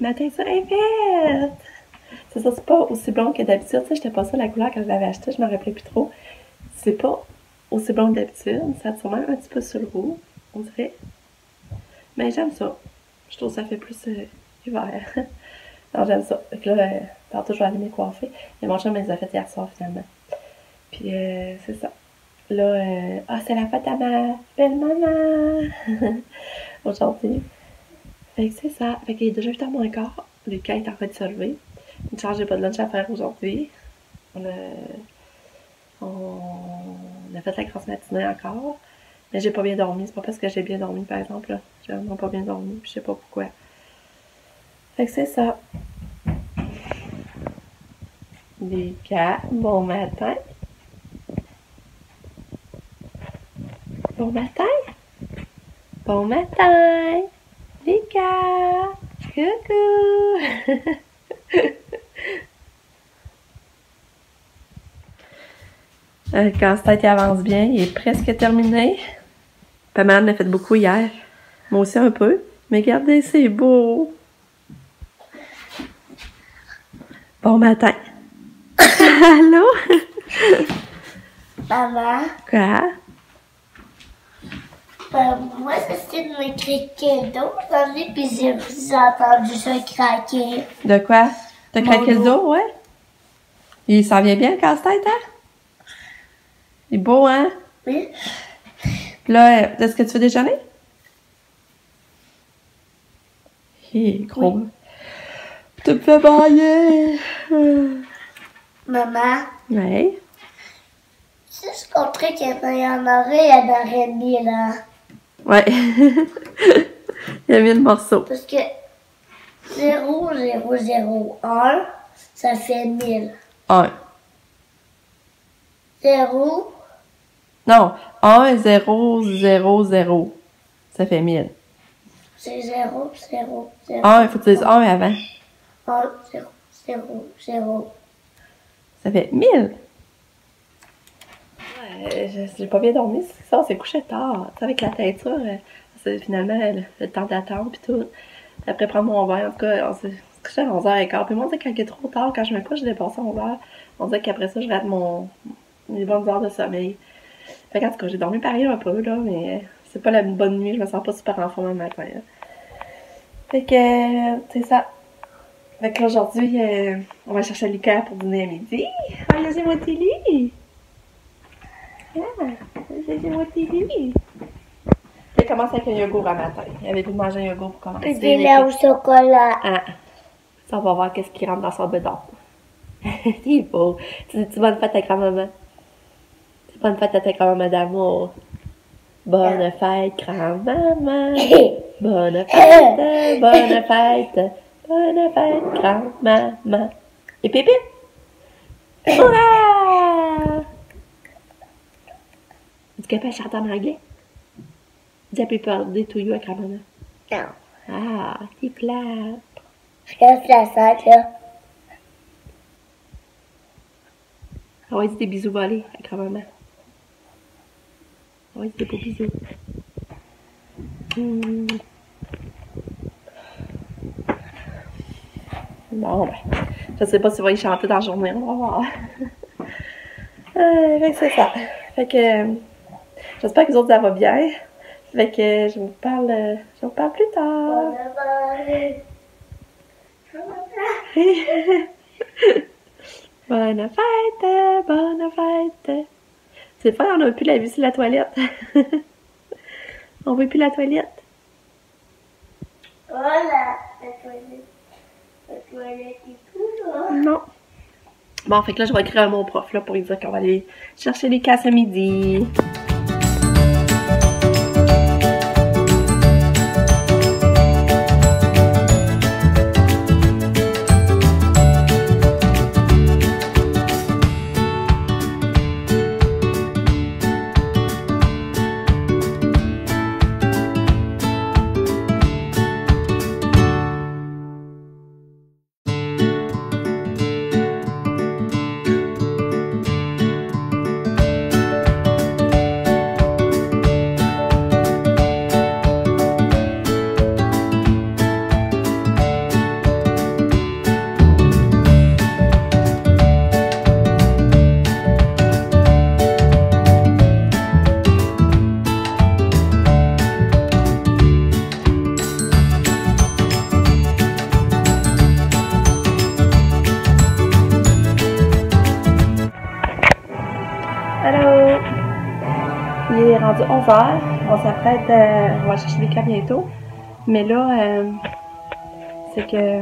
Ma teinture est faite! C'est ça, c'est pas aussi blond que d'habitude. Tu sais, j'étais pas sûre la couleur quand je l'avais acheté, je m'en rappelais plus trop. C'est pas aussi blond que d'habitude. Ça tire même un petit peu sur le roux, on dirait. Mais j'aime ça. Je trouve que ça fait plus hiver. Non, j'aime ça. Fait que là, tantôt, je vais aller me coiffer. Et mon chum me les a fait hier soir, finalement. Puis, c'est ça. Là, c'est la fête à ma belle-maman! Aujourd'hui. Fait que c'est ça. Fait qu'il est déjà 8h moins quart. Lucas est en train de se lever. Une charge, j'ai pas de lunch à faire aujourd'hui. On a fait la grosse matinée encore. Mais j'ai pas bien dormi. C'est pas parce que j'ai bien dormi, par exemple. Là. J'ai vraiment pas bien dormi. Puis je sais pas pourquoi. Fait que c'est ça. Lucas, bon matin. Bon matin. Bon matin. Lucas. Coucou. Le casse-tête avance bien, il est presque terminé. Pamela en a fait beaucoup hier. Moi aussi un peu. Mais regardez, c'est beau. Bon matin. Allô? Maman, Quoi? moi, c'était de me craquer le dos aujourd'hui, puis j'ai entendu ça craquer. De quoi? T'as craqué le Mon dos, ouais? Il s'en vient bien le casse-tête, hein? Il est beau, hein? Oui. Puis là, est-ce que tu veux déjeuner? Il est gros. Oui. Tu me fais bailler! Maman, Ouais. tu sais ce qu'on truc qu'il y en aurait mis, là? Ouais. Il a mis le morceau. Parce que 0, 0, 0, 1, ça fait 1000. 1. 0, Non, 1, 0, 0, 0. Ça fait 1000. c'est 0, 0, 0. 1, il faut que tu dises 1 avant. 1, 0, 0, 0. Ça fait 1000. J'ai pas bien dormi, c'est ça, on s'est couché tard. Tu sais, avec la teinture, c'est finalement le temps d'attente pis tout. Après prendre mon verre, en tout cas, on s'est couché à 11h15. Puis moi, on dirait que quand il est trop tard, quand je me couche, je dépasse 11h. On dirait qu'après ça, je rate mes bonnes heures de sommeil. Fait qu'en tout cas, j'ai dormi pareil un peu, là, mais c'est pas la bonne nuit, je me sens pas super en forme le matin. Là. Fait que, c'est ça. Fait que aujourd'hui, on va chercher Lucas pour dîner à midi. Regardez mon télé! Regardez mon télé! Il commence avec un yogourt à matin. Il avait voulu manger un yogourt pour commencer. Et du lait au chocolat. Ah. Ça, on va voir qu'est-ce qui rentre dans son bedon. C'est beau. Tu dis bonne fête à grand-maman. C'est bonne fête à ta grand-maman d'amour. Bonne fête, grand-maman. Bonne fête, bonne fête. Bonne fête, grand-maman. Et Pépé? Hurrah! Es-tu capable de chanter en anglais? Dis Happy birthday to you à grand-maman. Non. Ah, t'es plate. Regarde la sac, là. Ah ouais, dis des bisous volés à grand-maman. Ah ouais, dis des beaux bisous. Bon, ben, je sais pas si va y chanter dans la journée, on va voir. Fait que c'est ça. Fait que, j'espère que les autres, ça va bien. Fait que, je vous parle plus tard. Bonne fête, bonne fête. C'est pas, on n'a plus la vue sur la toilette. On veut plus la toilette. Voilà, la toilette. La toilette et tout, là. Non. Bon, fait que là, je vais écrire à mon prof là, pour lui dire qu'on va aller chercher les casses à midi. est rendu 11h. On s'apprête, on va chercher les cas bientôt. Mais là, c'est que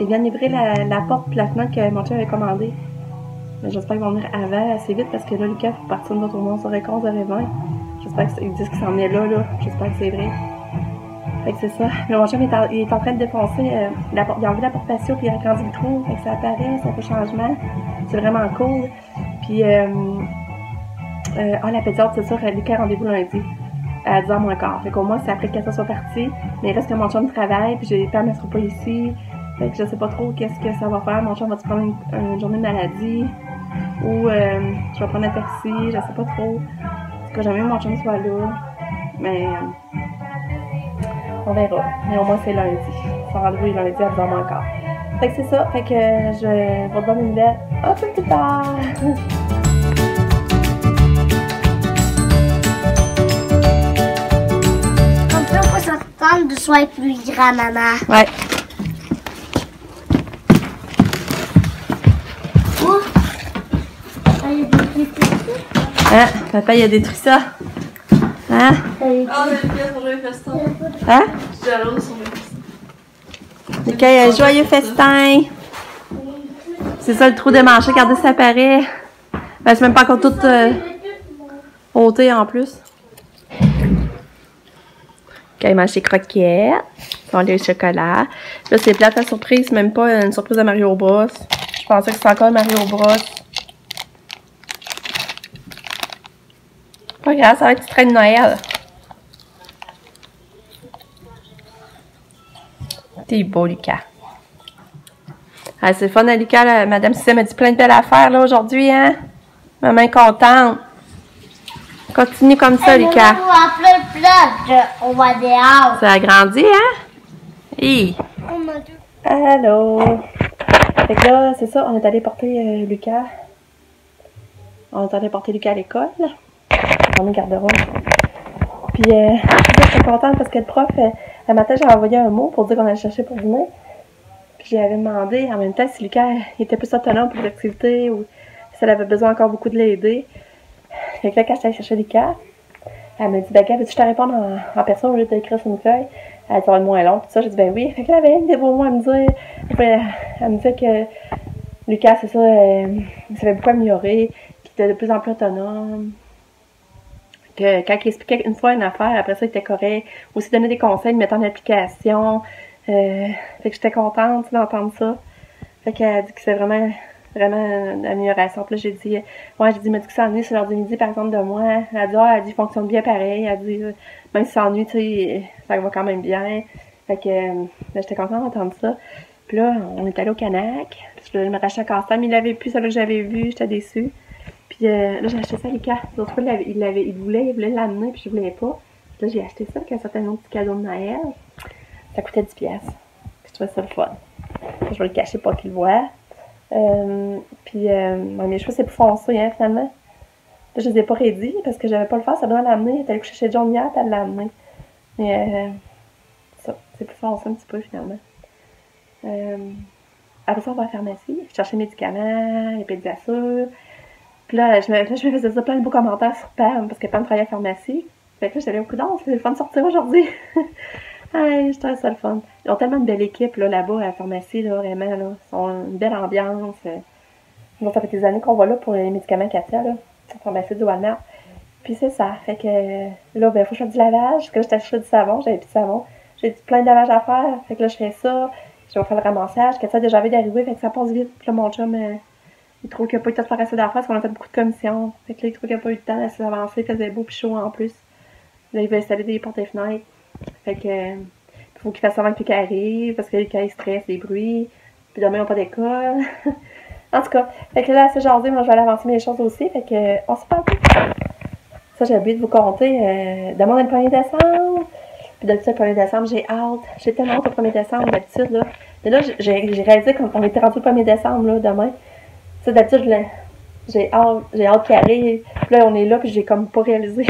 ils viennent livrer la porte et la fenêtre que mon chum avait commandé. J'espère qu'ils vont venir avant, assez vite, parce que là, Lucas, il faut partir de notre au 11h15, 11h20. J'espère qu'ils disent qu'il s'en est là. J'espère que c'est vrai. Fait que c'est ça. Mais mon chum il est en train de défoncer il a enlevé la porte patio puis il a agrandi le trou. Fait que ça apparaît, ça fait changement. C'est vraiment cool. Puis, la pédiatre, c'est sûr, Lucas a rendez-vous lundi à 10h moins quart. Fait qu'au moins, c'est après que ça soit parti. Mais il reste que mon chum travaille, puis j'ai pas, elle ne sera pas ici. Fait que je sais pas trop qu'est-ce que ça va faire. Mon chum va-tu prendre une journée de maladie? Ou je vais prendre un taxi, je sais pas trop. Parce que j'aimerais que mon chum soit là. Mais on verra. Mais au moins c'est lundi. Son rendez-vous est lundi à 10h moins quart. Fait que c'est ça. Fait que je vous donne une nouvelle un peu plus tard. Comme ça, on peut s'attendre de soir plus grand, maman. Ouais. Hein? Papa, il a détruit ça. Hein? Ah, j'ai une pièce pour jouer festin. Hein? J'ai la rose sur mes festin. Ok, joyeux festin! C'est ça le trou de manche, regardez ça paraît. Ben, c'est même pas encore tout ôté en plus. Ok, il mange ses croquettes. Son lait au chocolat. Là, c'est plate la surprise, même pas une surprise de Mario Bros. Je pensais que c'était encore Mario Bros. Pas grave, ça va être une traîne de Noël. T'es beau, Lucas. Ah, c'est le fun, hein, Lucas. Là. Madame Cissé m'a dit plein de belles affaires là aujourd'hui, hein? Maman est contente. Continue comme ça, Lucas. On va plein on va dehors. Ça a grandi, hein? Hi! Oh mon Dieu. Allô! Fait que là, c'est ça, on est allé porter Lucas. On est allé porter Lucas à l'école. Dans le garde-robe. Puis, je suis contente parce que le prof, le matin, j'ai envoyé un mot pour dire qu'on allait chercher pour dîner. Puis, j'avais demandé en même temps si Lucas il était plus autonome pour l'activité ou si elle avait besoin encore beaucoup de l'aider. Fait que là, quand je suis allée chercher Lucas, elle m'a dit, ben, veux-tu que je te réponde en personne au lieu d'écrire sur une feuille? Elle a dit, ça va être moins long. Puis ça, j'ai dit, ben oui. Fait que là, elle avait des beaux mots à me dire. Puis, elle me disait que Lucas, c'est ça, il savait beaucoup améliorer, qu'il était de plus en plus autonome. Que quand il expliquait une fois une affaire, après ça, il était correct. Aussi donner des conseils, de mettre en application. Fait que j'étais contente d'entendre ça. Fait qu'elle a dit que c'est vraiment une amélioration. Puis là, j'ai dit, il m'a dit que ça s'ennuie sur l'heure du midi, par exemple, de moi. Elle a dit, il fonctionne bien pareil. Elle a dit, même s'il s'ennuie, tu sais, ça va quand même bien. Fait que j'étais contente d'entendre ça. Puis là, on est allé au Canac. Puis je me rachetais un casse-tête, mais il l'avait plus, celui que j'avais vu. J'étais déçue. Puis là, j'ai acheté ça à Lucas. L'autre fois, il voulait l'amener, puis je voulais pas. Puis là, j'ai acheté ça, avec un certain autre petit cadeau de Noël. Ça coûtait 10$. Puis je trouvais ça le fun. Je vais le cacher pour qu'il le voie. Mes cheveux, c'est plus foncé, hein, finalement. Là, je les ai pas raidis, parce que j'avais pas le faire, ça doit l'amener. Elle est allée coucher chez John hier, puis elle l'a amené. Mais, ça, c'est plus foncé un petit peu, finalement. Après ça, on va à la pharmacie. Je cherchais les médicaments, les pédiatures. Puis là, je me faisais ça plein de beaux commentaires sur Pam, parce que Pam travaillait à la pharmacie. Fait que là, j'étais là, coudonc, c'est le fun de sortir aujourd'hui. Je trouvais ça le fun. Ils ont tellement une belle équipe là-bas à la pharmacie, là, vraiment. Là. Ils ont une belle ambiance. Donc, ça fait des années qu'on va là pour les médicaments Katia, là, la pharmacie du Walmart. Puis c'est ça. Fait que là, ben, faut que je fasse du lavage. Parce que là, j'étais acheté du savon, j'avais plus de savon. J'ai plein de lavage à faire. Fait que là, je fais ça. Je vais faire le ramassage. Katia a déjà envie d'arriver, fait que ça passe vite. Puis là, mon chum, il trouve qu'il n'a pas eu le temps de faire assez d'affaires parce qu'on a fait beaucoup de commissions. Fait que là, il trouve qu'il n'a pas eu le temps d'assez avancer. Il faisait beau puis chaud en plus. Là, il va installer des portes et fenêtres. Fait que il faut qu'il fasse avant que Lucas arrive parce que Lucas il stresse les bruits. Puis demain, on n'a pas d'école. En tout cas, fait que là, c'est jasé, moi je vais aller avancer mes choses aussi. Fait que on se parle. Ça, j'ai oublié de vous compter. Demain, on est le 1er décembre. Puis d'habitude, le 1er décembre, j'ai hâte. J'ai tellement hâte au 1er décembre, d'habitude, là. Mais là, j'ai réalisé qu'on était rendu le 1er décembre, là, demain. Tu sais, d'habitude, j'ai hâte qu'il arrive. Puis là, on est là, puis j'ai comme pas réalisé.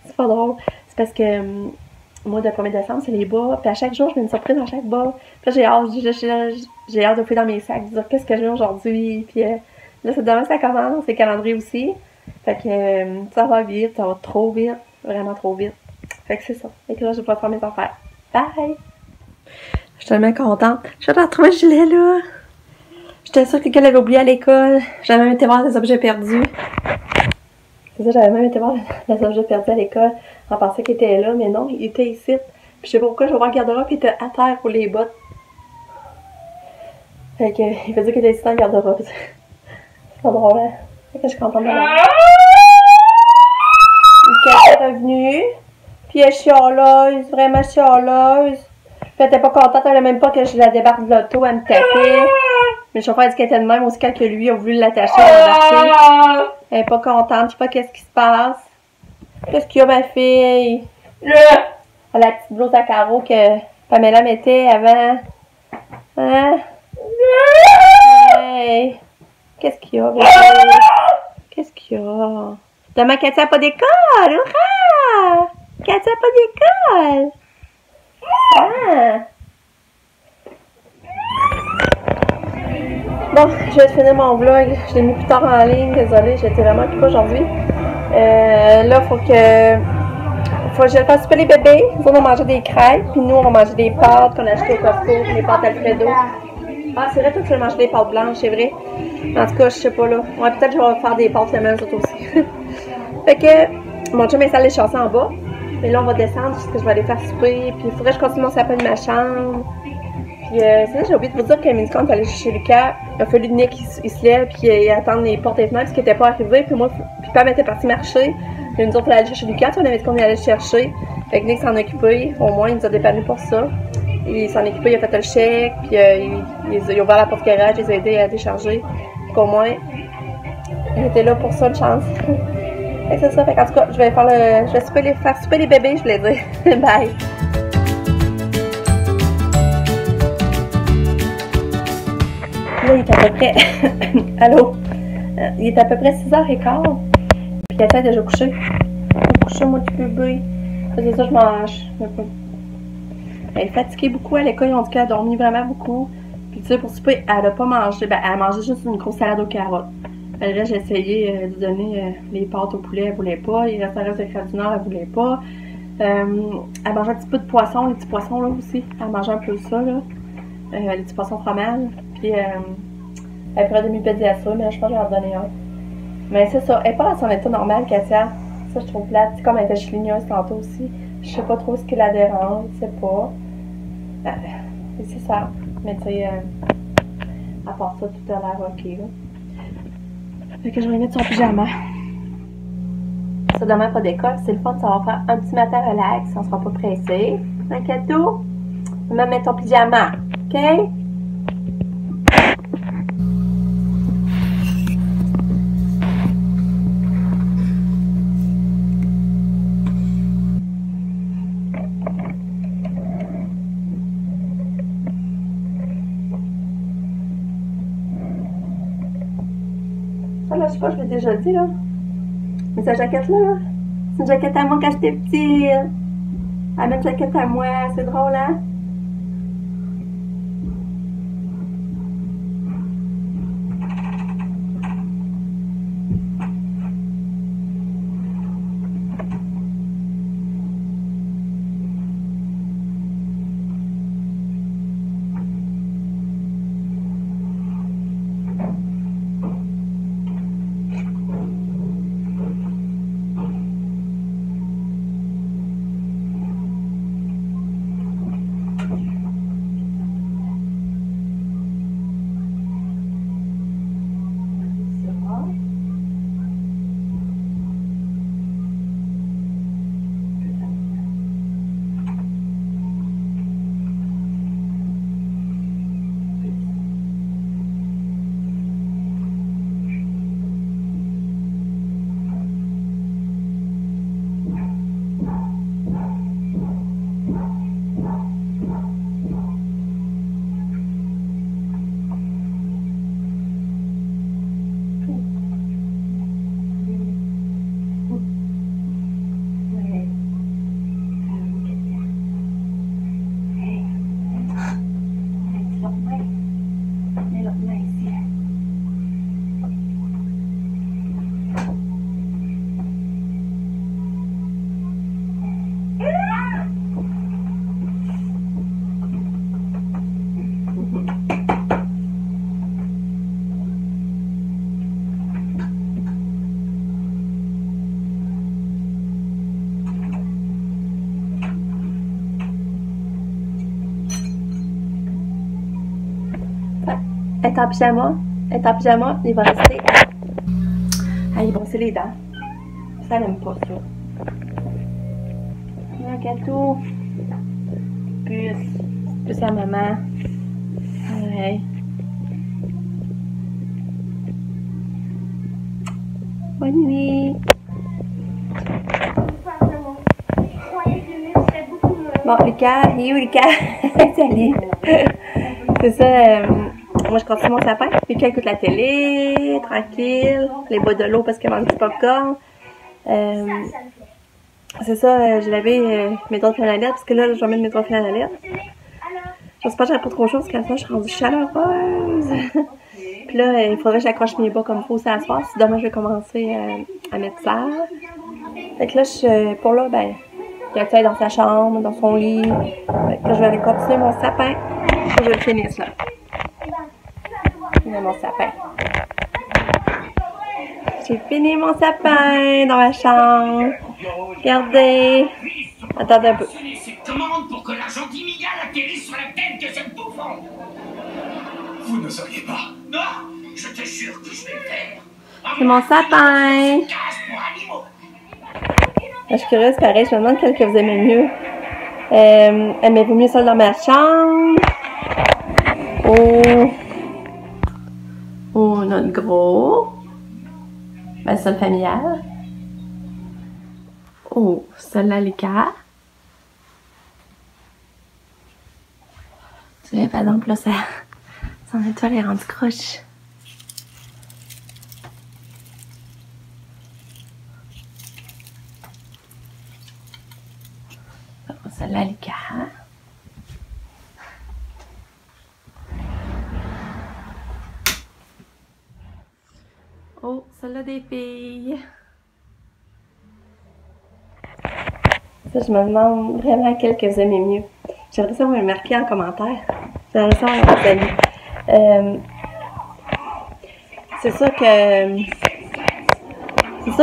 C'est pas drôle. C'est parce que moi, le 1er décembre, c'est les bas. Puis à chaque jour, je mets une surprise dans chaque bas. Puis là, j'ai hâte de fouiller dans mes sacs, de dire qu'est-ce que j'ai aujourd'hui. Puis là, c'est demain, ça commence. C'est le calendrier aussi. Fait que ça va vite, ça va trop vite, vraiment trop vite. Fait que c'est ça. Fait que là, je vais pas faire mes affaires. Bye! Je suis tellement contente. Je vais retrouver le gilet là. J'étais sûre que quelqu'un l'avait oublié à l'école. J'avais même été voir des objets perdus. C'est ça, j'avais même été voir les objets perdus à l'école en pensant qu'il était là, mais non, il était ici. Puis je sais pas pourquoi, je vais voir le garde-robe, il était à terre pour les bottes. Fait que, il faisait qu'il était ici dans le garde-robe. C'est pas drôle, hein? Fait que je suis contente de l'avoir. Elle est revenue, puis elle est chialeuse, vraiment chialeuse. Puis elle était pas contente, elle voulait même pas que je la débarque de l'auto, elle me tapait. Mais le chauffeur a dit qu'elle était de même aussi quand que lui a voulu l'attacher à l'embarquer. Elle est pas contente, je sais pas qu'est-ce qui se passe. Qu'est-ce qu'il y a, ma fille? Oh, la petite blouse à carreaux que Pamela mettait avant. Hein? Hey! Qu'est-ce qu'il y a, bébé? Qu'est-ce qu'il y a? Demain, Katia n'a pas d'école! Hurrah! Katia n'a pas d'école! Ah! Bon, je vais finir mon vlog. Je l'ai mis plus tard en ligne. Désolée, j'étais vraiment occupée aujourd'hui. Là, faut que je fasse souper les bébés. Ils vont manger des crêpes. Puis nous, on va manger des pâtes qu'on a achetées au Costco. Les pâtes Alfredo. Ah, c'est vrai, toi, tu veux manger des pâtes blanches, c'est vrai. En tout cas, je sais pas, là. Ouais, peut-être que je vais faire des pâtes semaines, ça aussi. Fait que, mon chum installe les chansons en bas. Et là, on va descendre parce que je vais aller faire souper. Puis il faudrait que je continue mon sapin de ma chambre. Puis, c'est vrai, j'ai oublié de vous dire qu'à midi, quand on est allé chez Lucas, il a fallu que Nick il se lève puis il attendre les portes et fenêtres parce qu'il n'était pas arrivé. Puis moi, puis Pam était partie marcher. Puis nous autres, il fallait aller chercher Lucas. On avait dit qu'on allait le chercher. Fait que Nick s'en occupait. Au moins, il nous a dépanné pour ça. Il s'en occupait, il a fait le chèque. Puis il a ouvert la porte garage, il les a aidés à décharger. Donc au moins, il était là pour ça, une chance. Fait que c'est ça. Fait qu'en tout cas, je vais faire souper les bébés, je voulais dire. Bye! Là, il est à peu près... Allô? Il est à peu près 6h15. Puis Katia est déjà couchée. Coucher, moi, du bébé. C'est ça, je mange. Elle est fatiguée beaucoup à l'école. Ils ont dit qu'elle a dormi vraiment beaucoup. Puis tu sais, pour souper, elle a pas mangé. Ben, elle a mangé juste une grosse salade aux carottes. Là, j'ai essayé de donner les pâtes au poulet. Elle voulait pas. Les restaurants de Crème du Nord, elle voulait pas. Elle mangeait un petit peu de poisson. Les petits poissons, là, aussi. Elle mangeait un peu ça, là. Les petits poissons fromage. Puis, elle ferait demi-pédi à ça, mais je pense que je vais en donner un. Mais c'est ça, elle est pas dans son état normal, Katia. Ça, je trouve plate. Comme elle était chligneuse tantôt aussi. Je sais pas trop ce qui la dérange, je sais pas. C'est ça. Mais tu sais, à part ça, tout a l'air ok, là. Fait que je vais mettre son pyjama. Ça, demain, pas d'école. C'est le fun, ça va faire un petit matin relax. On sera pas pressé. Un cadeau. Maman, mets ton pyjama. Ok? Ça, là, je sais pas, je l'ai déjà dit, là. Mais cette jaquette-là, là, c'est une jaquette à moi quand j'étais petite. Elle met une jaquette à moi. C'est drôle, hein? est en pyjama. Elle est en pyjama. Il va rester à y brosser les dents. Ça, elle aime pas ça. Un gâteau. Plus à maman. Ouais. Bonne nuit. Bon, Lucas, il est où Lucas? Salut. C'est ça, moi je continue mon sapin. Lucas écoute la télé, tranquille. Les bois de l'eau parce qu'il mange du popcorn. C'est ça, j'ai lavé mes draps de flanelle parce que là, je vais mettre mes draps de flanelle. J'espère que j'aurai pas trop chaud parce qu'à ça, je suis rendue chaleureuse. Puis là, il faudrait que j'accroche mes bas comme il faut ça se passe. Si demain, je vais commencer à mettre ça. Fait que là, pour là, ben, Katia est dans sa chambre, dans son lit. Fait que je vais aller continuer mon sapin. Faut que je le finisse, là. Mon sapin. J'ai fini mon sapin dans ma chambre. Regardez. Attendez un peu. Commande pour que l'argent d'Imigal atterrisse sur la tête de cette bouffonne. Vous n'oseriez pas. Non, je te jure que je vais le faire. C'est mon sapin. Je suis curieuse, pareil, je me demande quelle que vous aimez mieux. Aimez-vous mieux celle dans ma chambre? Ou notre gros? Ben, celle familiale. Ou celle-là, Lucas. Tu vois, par exemple, là, son étoile est rendue croche. Celle-là, Lucas. Oh, celle-là des filles. Ça, je me demande vraiment quelle que vous aimez mieux. J'aimerais ça vous me marquer en commentaire. J'aimerais ça avoir vos amis. C'est sûr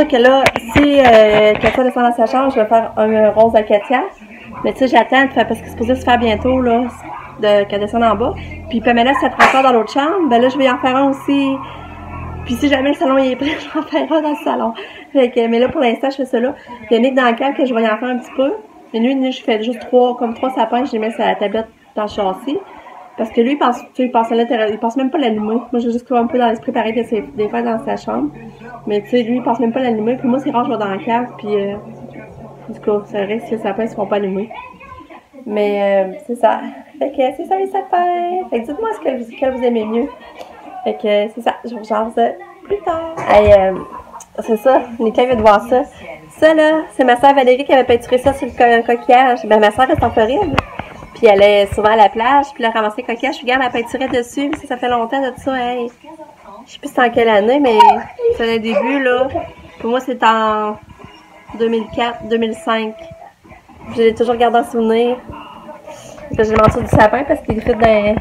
que là, si Katia descend dans sa chambre, je vais faire un rose à Katia. Mais tu sais, j'attends parce que c'est supposé se faire bientôt, là, qu'elle descende en bas. Puis Pamela, si elle prend encore dans l'autre chambre, ben là, je vais y en faire un aussi. Puis si jamais le salon est prêt, je vais en faire un dans le salon. Fait que, mais là, pour l'instant, je fais ça là. Il y a Nick dans le cadre que je vais y en faire un petit peu. Mais lui, je fais juste trois sapins, je les mets sur la tablette dans le châssis. Parce que lui, il pense à l'intérieur, il pense même pas l'allumer. Moi, j'ai juste un peu dans l'esprit pareil que c'est des fois dans sa chambre. Mais tu sais, lui, il pense même pas l'allumer. Puis moi, c'est rare, je vais dans le cadre, puis du coup, c'est vrai que les sapins ne seront pas allumés. Mais c'est ça. Fait que c'est ça les sapins. Fait que dites-moi ce que vous aimez mieux. Fait que c'est ça, je vous jase plus tard. Hey, c'est ça, Nicole vient de voir ça. Ça là, c'est ma soeur Valérie qui avait peinturé ça sur le coquillage. Ben ma soeur reste en Floride. Puis elle est souvent à la plage, puis elle a ramassé le coquillage, puis regarde, elle peinturait dessus. Ça fait longtemps de ça, hey. Je sais plus c'est en quelle année, mais c'est le début là. Pour moi, c'est en 2004, 2005. Je l'ai toujours gardé en souvenir. J'ai menti du sapin parce qu'il est fait dans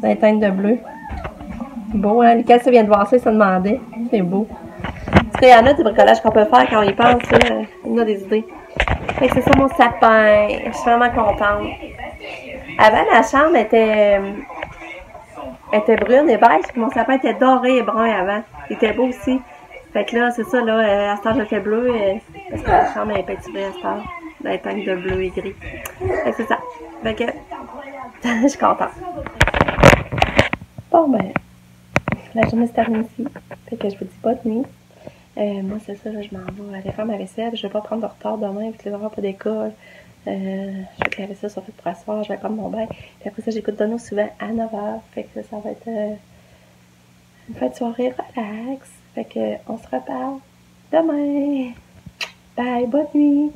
les teintes de bleu. Beau, hein? Lucas, ça vient de voir ça, il se demandait. C'est beau. Parce qu'il y en a des bricolages qu'on peut faire quand on y pense, là. On a des idées. Fait que c'est ça mon sapin. Je suis vraiment contente. Avant, la chambre était brune et beige, puis mon sapin était doré et brun avant. Il était beau aussi. Fait que là, c'est ça, là, à ce temps, je le fais bleu, parce que la chambre est peinturée à ce temps, dans les teintes de bleu et gris. Fait que c'est ça. Fait que, je suis contente. Bon, ben, la journée se termine ici. Fait que je vous dis bonne nuit. Moi, c'est ça, là, je m'en vais aller faire ma vaisselle. Je vais pas prendre de retard demain avec les enfants pas d'école. Je vais que la vaisselle soit faite pour asseoir. Je vais prendre mon bain. Puis après ça, j'écoute Dono souvent à 9h. Fait que ça va être une fête de soirée relax. Fait que on se reparle demain. Bye, bonne nuit.